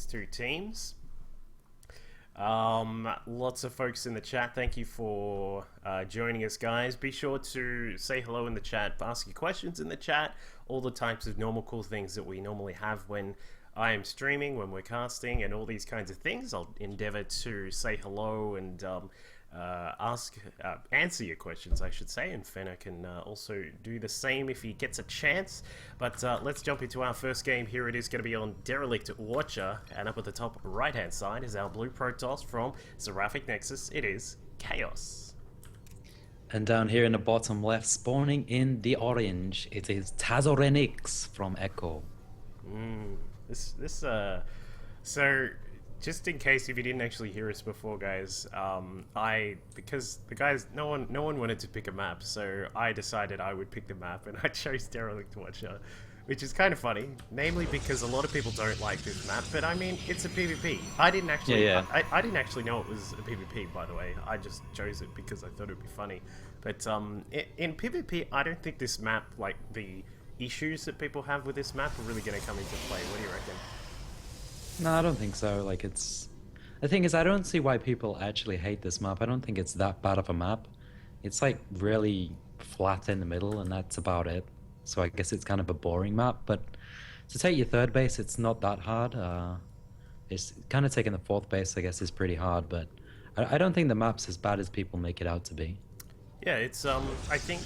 Two teams. Lots of folks in the chat. Thank you for joining us, guys. Be sure to say hello in the chat, ask your questions in the chat, all the types of normal cool things that we normally have when I am streaming, when we're casting, and all these kinds of things. I'll endeavor to say hello and answer your questions, I should say, and Fenner can also do the same if he gets a chance. But let's jump into our first game. Here it is going to be on Derelict Watcher, and up at the top right hand side is our blue Protoss from Seraphic Nexus. It is Chaos. And down here in the bottom left, spawning in the orange, it is Tazorenix from Ecko. So just in case if you didn't actually hear us before, guys, because the guys, no one wanted to pick a map, so I decided I would pick the map, and I chose Derelict Watcher, which is kind of funny, namely because a lot of people don't like this map, but I mean, it's a PvP. I didn't actually, I didn't actually know it was a PvP, by the way. I just chose it because I thought it'd be funny. But in PvP, I don't think this map, like the issues that people have with this map, are really going to come into play. What do you reckon? No, I don't think so. Like, the thing is, I don't see why people actually hate this map. I don't think it's that bad of a map. It's like really flat in the middle, and that's about it. So I guess it's kind of a boring map. But to take your third base, it's not that hard. It's kind of taking the fourth base, I guess, is pretty hard. But I don't think the map's as bad as people make it out to be. Yeah, it's I think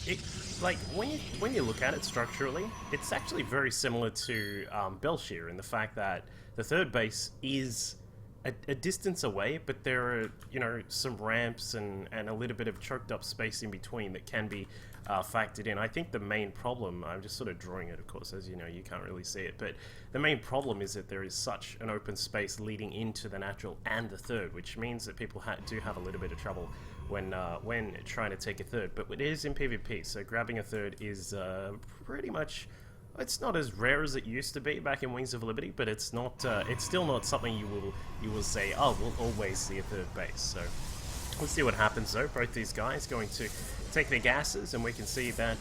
it, like when you look at it structurally, it's actually very similar to Belshire in the fact that the third base is a distance away, but there are, you know, some ramps and a little bit of choked up space in between that can be factored in. I think the main problem, I'm just sort of drawing it, of course, as you know, you can't really see it, but the main problem is that there is such an open space leading into the natural and the third, which means that people do have a little bit of trouble when trying to take a third. But it is in PvP, so grabbing a third is pretty much, it's not as rare as it used to be back in Wings of Liberty, but it's not. It's still not something you will say, oh, we'll always see a third base. So we'll see what happens though. Both these guys going to take their gases, and we can see that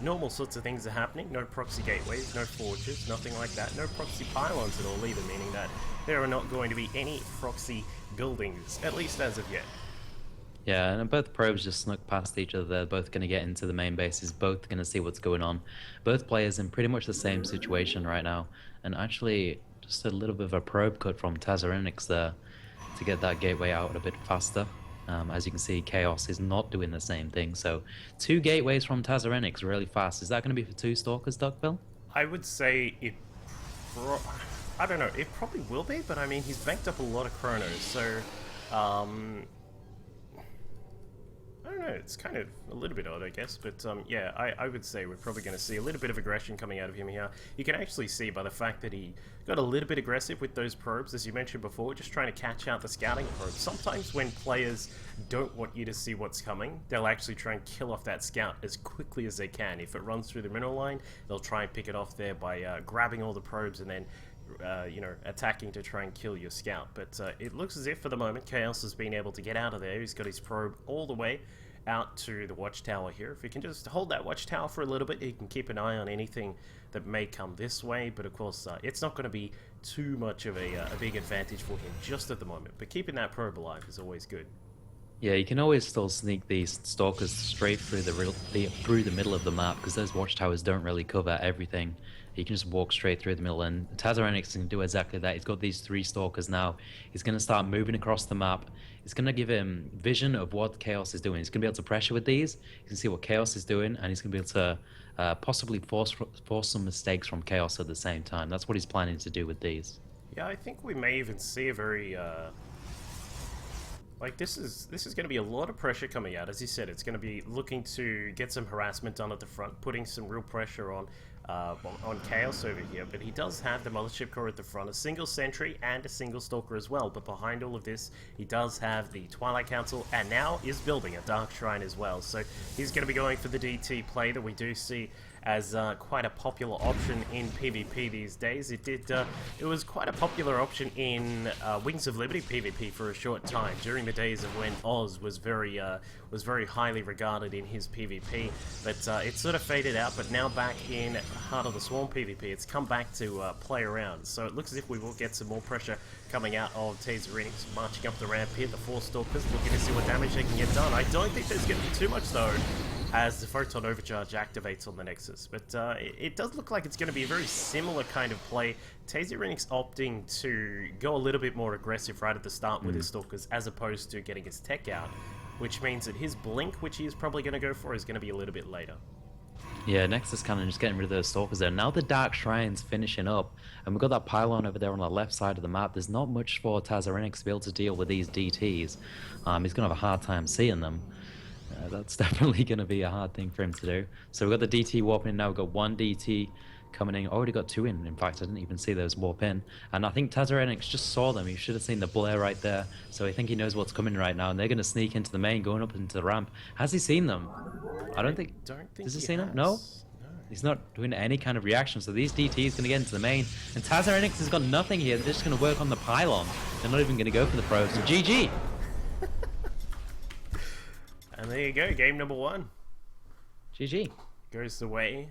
normal sorts of things are happening. No proxy gateways, no forges, nothing like that. No proxy pylons at all either, meaning that there are not going to be any proxy buildings, at least as of yet. Yeah, and both probes just snuck past each other. They're both going to get into the main bases, both going to see what's going on. Both players in pretty much the same situation right now. And actually, just a little bit of a probe cut from Tazorenix there to get that gateway out a bit faster. As you can see, Chaos is not doing the same thing. So 2 gateways from Tazorenix really fast. Is that going to be for 2 Stalkers, Duckbill? I would say it... I don't know, it probably will be, but I mean, he's banked up a lot of chronos, so... I don't know, it's kind of a little bit odd, I guess, but yeah, I would say we're probably going to see a little bit of aggression coming out of him here. You can actually see by the fact that he got a little bit aggressive with those probes, as you mentioned before, just trying to catch out the scouting probes. Sometimes when players don't want you to see what's coming, they'll actually try and kill off that scout as quickly as they can. If it runs through the mineral line, they'll try and pick it off there by grabbing all the probes and then you know, attacking to try and kill your scout. But it looks as if for the moment Chaos has been able to get out of there. He's got his probe all the way out to the watchtower here. If he can just hold that watchtower for a little bit, he can keep an eye on anything that may come this way. But of course, it's not going to be too much of a big advantage for him just at the moment. But keeping that probe alive is always good. Yeah, you can always still sneak these Stalkers straight through the middle of the map, because those watchtowers don't really cover everything. You can just walk straight through the middle, and Tazorenix can do exactly that. He's got these 3 Stalkers now. He's going to start moving across the map. It's going to give him vision of what Chaos is doing. He's going to be able to pressure with these. He can see what Chaos is doing, and he's going to be able to possibly force some mistakes from Chaos at the same time. That's what he's planning to do with these. Yeah, I think we may even see a very... like, this is going to be a lot of pressure coming out. As you said, it's going to be looking to get some harassment done at the front, putting some real pressure on Chaos over here. But he does have the Mothership Core at the front, a single sentry and a single Stalker as well. But behind all of this, he does have the Twilight Council, and now is building a Dark Shrine as well. So he's going to be going for the DT play that we do see as quite a popular option in PvP these days. It was quite a popular option in Wings of Liberty PvP for a short time during the days of when Oz was very highly regarded in his PvP. But it sort of faded out. But now back in Heart of the Swarm PvP, it's come back to play around. So it looks as if we will get some more pressure coming out of Seraphic, marching up the ramp here. The 4 Stalkers looking to see what damage they can get done. I don't think there's going to be too much though, as the Photon Overcharge activates on the Nexus. But it does look like it's going to be a very similar kind of play. Seraphic opting to go a little bit more aggressive right at the start with his Stalkers, as opposed to getting his tech out, which means that his Blink, which he is probably going to go for, is going to be a little bit later. Yeah, Nexus kind of just getting rid of those Stalkers there. Now the Dark Shrine's finishing up, and we've got that pylon over there on the left side of the map. There's not much for Seraphic to be able to deal with these DTs. He's going to have a hard time seeing them. That's definitely going to be a hard thing for him to do. So we've got the DT warping in now. We've got 1 DT coming in. Already got 2 in. In fact, I didn't even see those warp in. And I think Seraphic just saw them. He should have seen the blare right there. So I think he knows what's coming right now. And they're going to sneak into the main, going up into the ramp. Has he seen them? I don't think... Has he seen them? No? He's not doing any kind of reaction. So these DTs going to get into the main. And Seraphic has got nothing here. They're just going to work on the pylon. They're not even going to go for the pros. So GG! And there you go, game number 1. GG. Goes the way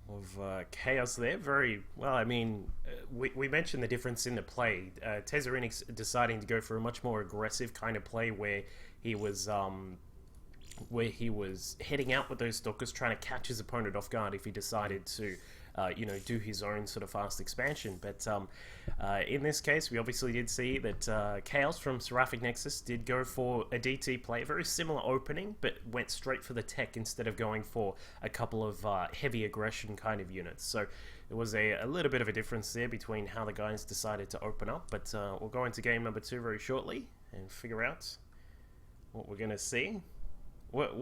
of Chaos there. Very well, I mean, we mentioned the difference in the play. Seraphic deciding to go for a much more aggressive kind of play where he was heading out with those Stalkers, trying to catch his opponent off guard if he decided to do his own sort of fast expansion. But in this case, we obviously did see that Chaos from Seraphic Nexus did go for a DT play, a very similar opening, but went straight for the tech instead of going for a couple of heavy aggression kind of units. So there was a little bit of a difference there between how the guys decided to open up. But we'll go into game number 2 very shortly and figure out what we're going to see. What